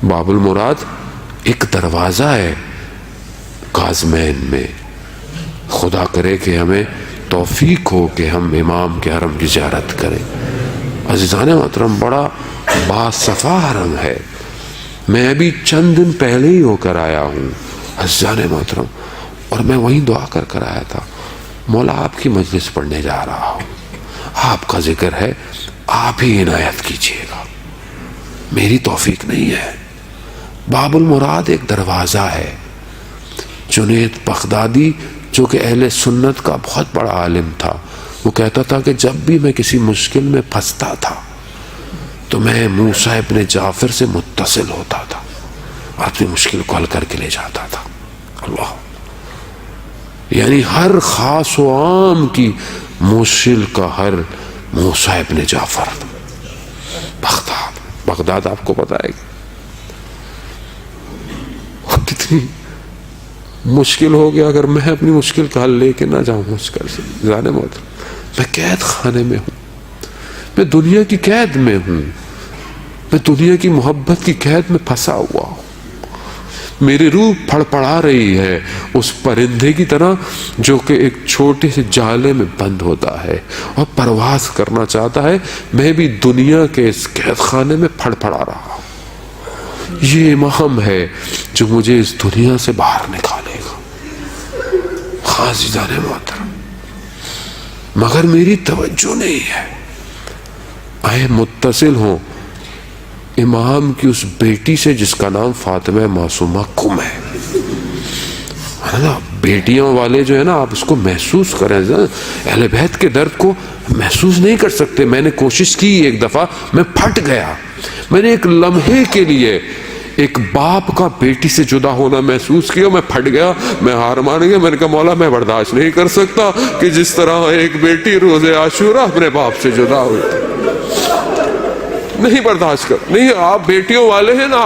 باب المراد ایک دروازہ ہے کاظمین میں. خدا کرے کہ ہمیں توفیق ہو کہ ہم امام کے حرم کی زیارت کریں. عزیزان محترم بڑا باصفا حرم ہے. میں ابھی چند دن پہلے ہی ہو کر آیا ہوں عزیزان محترم, اور میں وہیں دعا کر کر آیا تھا, مولا آپ کی مجلس پڑھنے جا رہا ہوں, آپ کا ذکر ہے, آپ ہی عنایت کیجیے گا, میری توفیق نہیں ہے. باب المراد ایک دروازہ ہے. جنید بغدادی جو کہ اہل سنت کا بہت بڑا عالم تھا, وہ کہتا تھا کہ جب بھی میں کسی مشکل میں پھنستا تھا تو میں موسیٰ ابن جعفر سے متصل ہوتا تھا اور اپنی مشکل کو حل کر کے لے جاتا تھا. اللہ, یعنی ہر خاص و عام کی مشکل کا حل موسیٰ ابن جعفر. بغداد آپ کو پتا ہے کتنی مشکل ہو گیا اگر میں اپنی مشکل کا حل لے کے نہ جاؤں اس گھر سے. جانے محترم میں قید خانے میں ہوں, میں دنیا کی قید میں ہوں, میں دنیا کی محبت کی قید میں پھنسا ہوا ہوں. میری روح پھڑپڑا رہی ہے اس پرندے کی طرح جو کہ ایک چھوٹے سے جالے میں بند ہوتا ہے اور پرواز کرنا چاہتا ہے. میں بھی دنیا کے اس قید خانے میں پھڑپڑا رہا ہوں. یہ امام ہے جو مجھے اس دنیا سے باہر نکالے گا. عزیزان محترم مگر میری توجہ نہیں ہے. آئے متصل ہوں امام کی اس بیٹی سے جس کا نام فاطمہ معصومہ کم ہے. بیٹیوں والے جو ہے نا, آپ اس کو محسوس کریں. اہل بیت کے درد کو محسوس نہیں کر سکتے. میں نے کوشش کی ایک دفعہ, میں پھٹ گیا. میں نے ایک لمحے کے لیے ایک باپ کا بیٹی سے جدا ہونا محسوس کیا, میں پھٹ گیا, میں ہار مان گیا. میں نے کہا مولا میں برداشت نہیں کر سکتا کہ جس طرح ایک بیٹی روز عاشورہ اپنے باپ سے جدا ہوئی. نہیں برداشت کر, نہیں آپ بیٹیوں والے ہیں نا,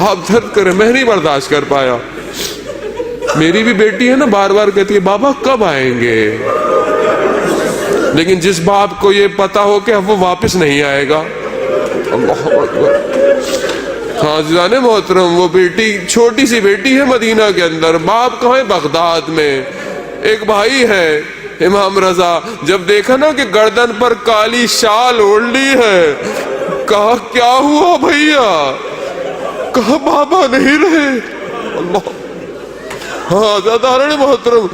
آپ درد کریں. میں نہیں برداشت کر پایا. میری بھی بیٹی ہے نا, بار بار کہتی ہے بابا کب آئیں گے, لیکن جس باپ کو یہ پتا ہو کہ اب وہ واپس نہیں آئے گا. اللہ اکبر. عزیزان محترم وہ بیٹی چھوٹی سی بیٹی ہے مدینہ کے اندر, باپ کہاں ہے بغداد میں. ایک بھائی ہے امام رضا, جب دیکھا نا کہ گردن پر کالی شال اوڑھ لی ہے, کہا کیا ہوا بھیا, کہا بابا نہیں رہے. اللہ. ہاں عزیزان محترم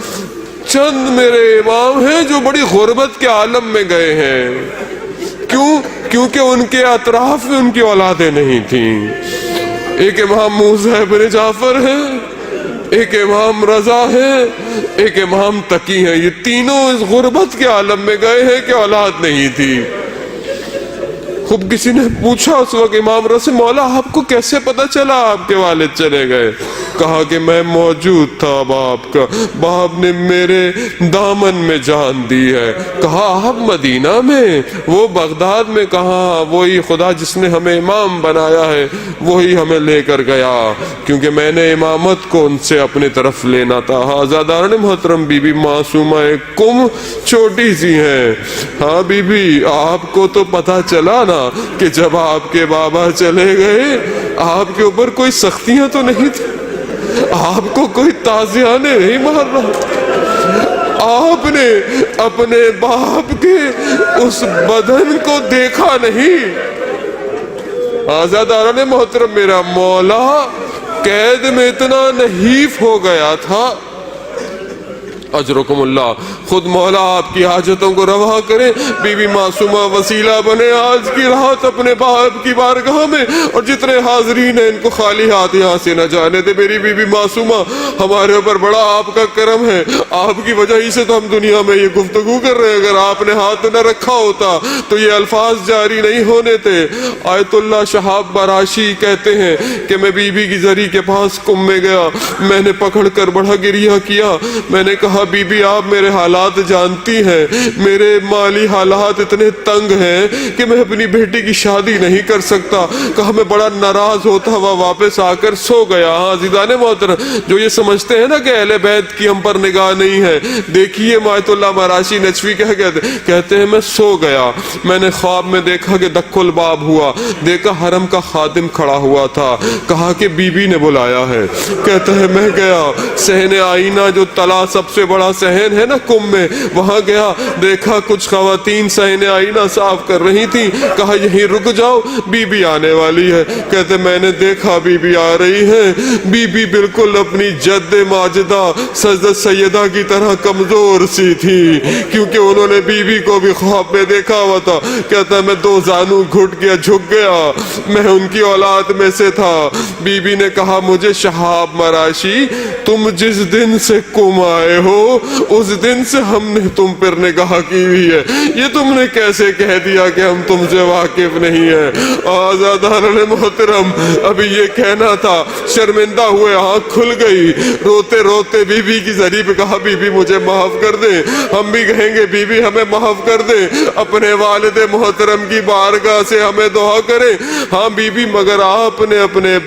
چند میرے امام ہیں جو بڑی غربت کے عالم میں گئے ہیں. کیوں؟ کیونکہ ان کے اطراف میں ان کی اولادیں نہیں تھیں. ایک امام موسیٰ ابن جعفر ہے, ایک امام رضا ہے, ایک امام تقی ہے. یہ تینوں اس غربت کے عالم میں گئے ہیں کہ اولاد نہیں تھی. خوب کسی نے پوچھا اس وقت امام رضا سے, مولا آپ کو کیسے پتا چلا آپ کے والد چلے گئے؟ کہا کہ میں موجود تھا باپ کا, باپ نے میرے دامن میں جان دی ہے. کہا آپ مدینہ میں, وہ بغداد میں. کہا وہی خدا جس نے ہمیں امام بنایا ہے وہی ہمیں لے کر گیا, کیونکہ میں نے امامت کو ان سے اپنی طرف لینا تھا. آزادارن محترم بی بی معصومہ کم چھوٹی سی ہیں. ہاں بی بی آپ کو تو پتا چلا نا کہ جب آپ کے بابا چلے گئے آپ کے اوپر کوئی سختیاں تو نہیں تھی, آپ کو کوئی تازیانے نہیں مار رہا, آپ نے اپنے باپ کے اس بدن کو دیکھا نہیں. آزاداران محترم میرا مولا قید میں اتنا نحیف ہو گیا تھا. اجرکم اللہ. خود مولا آپ کی حاجتوں کو روا کرے. بی بی معصومہ وسیلہ بنے آج کی رات اپنے باپ کی بارگاہ میں, اور جتنے حاضرین ہیں ان کو خالی ہاتھ یہاں سے نہ جانے دے. میری بی بی معصومہ ہمارے اوپر بڑا آپ کا کرم ہے, آپ کی وجہ ہی سے تو ہم دنیا میں یہ گفتگو کر رہے ہیں. اگر آپ نے ہاتھ نہ رکھا ہوتا تو یہ الفاظ جاری نہیں ہونے تھے. آیت اللہ شہاب براشی کہتے ہیں کہ میں بی بی کی زری کے پاس کم میں گیا, میں نے پکڑ کر بڑا گریہ کیا. میں نے کہا کہا بی بی آپ میرے حالات جانتی ہیں، میرے مالی حالات اتنے تنگ ہیں کہ میں اپنی بیٹی کی شادی نہیں کر سکتا۔ کہا میں بڑا ناراض ہوتا ہوا واپس آ کر سو گیا۔ ہاں عزیزان محترم، جو یہ سمجھتے ہیں نا کہ اہل بیت کی ہم پر نگاہ نہیں ہے، دیکھیے مایت اللہ مراشی نجفی کہتے ہیں میں سو گیا، میں نے خواب میں دیکھا کہ دک الباب ہوا، دیکھا حرم کا خادم کھڑا ہوا تھا، کہا کہ بی بی نے بلایا ہے۔ کہتا ہے میں گیا صحن آئینہ جو تلا سب سے بڑا صحن ہے نا کم میں، وہاں گیا، دیکھا کچھ خواتین صحن آئینہ صاف کر رہی تھی، کہا یہیں رک جاؤ بی بی آنے والی ہے۔ کہتے میں نے دیکھا بی بی آ رہی ہے، بی بی بالکل اپنی جد ماجدہ سجدہ سیدہ کی طرح کمزور سی تھی، کیونکہ انہوں نے بی بی کو بھی خواب میں دیکھا ہوا تھا۔ کہتا ہے میں دو زانو گھٹ گیا، جھک گیا، میں ان کی اولاد میں سے تھا۔ بی بی نے کہا مجھے شہاب مراشی تم جس دن سے کم آئے ہو اس دن سے ہم نے تم پر نگاہ کی ہوئی ہے، یہ تم نے کیسے کہہ دیا کہ ہم تم سے واقف نہیں ہیں؟ آزادار محترم، ابھی یہ کہنا تھا، شرمندہ ہوئے، آنکھ کھل گئی، روتے روتے بی بی کی ذریعے پہ کہا بی بی مجھے معاف کر دے۔ ہم بھی کہیں گے بی بی ہمیں معاف کر دے، اپنے والد محترم کی بارگاہ سے ہمیں دعا کریں۔ ہاں بی بی، مگر آپ نے اپنے